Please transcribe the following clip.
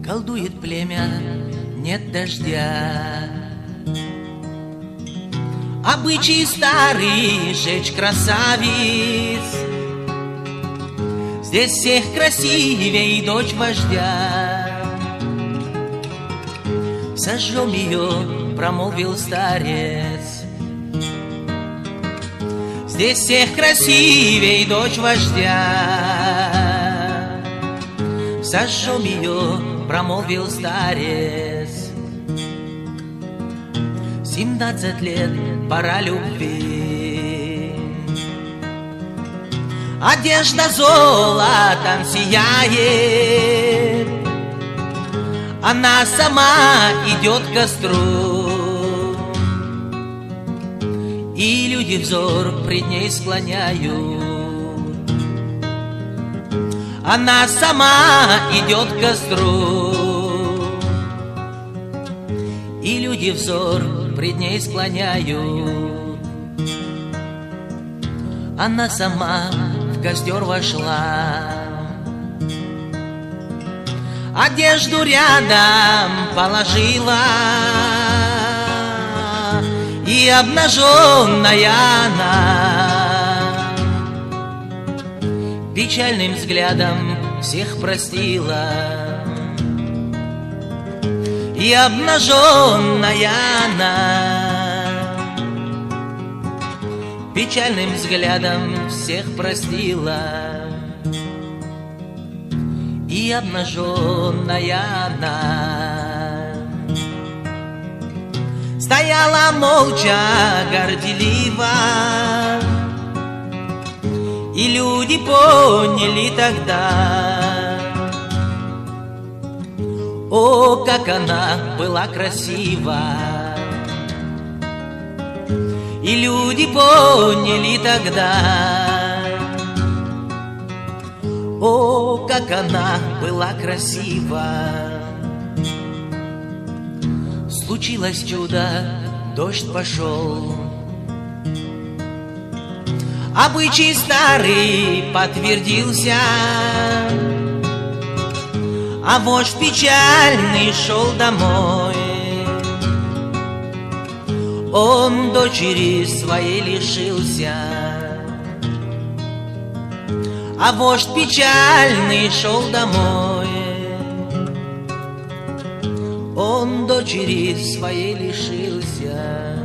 Колдует племя, нет дождя. Обычай старый жечь красавиц. Здесь всех красивей дочь вождя. Сожжем ее, промолвил старец. Здесь всех красивей дочь вождя. Сожжем ее, промолвил старец. 17 лет, пора любви. Одежда золотом сияет. Она сама идет к костру, и люди взор пред ней склоняют. Она сама идет к костру, и люди взор пред ней склоняют. Она сама в костер вошла, одежду рядом положила, и обнаженная она печальным взглядом всех простила. И обнаженная она печальным взглядом всех простила. И обнаженная она стояла молча, горделиво, и люди поняли тогда: о, как она была красива! И люди поняли тогда: о, как она была красива! Случилось чудо, дождь пошел. Обычай старый подтвердился, а вождь печальный шел домой. Он дочери своей лишился, а вождь печальный шел домой. Он дочери своей лишился.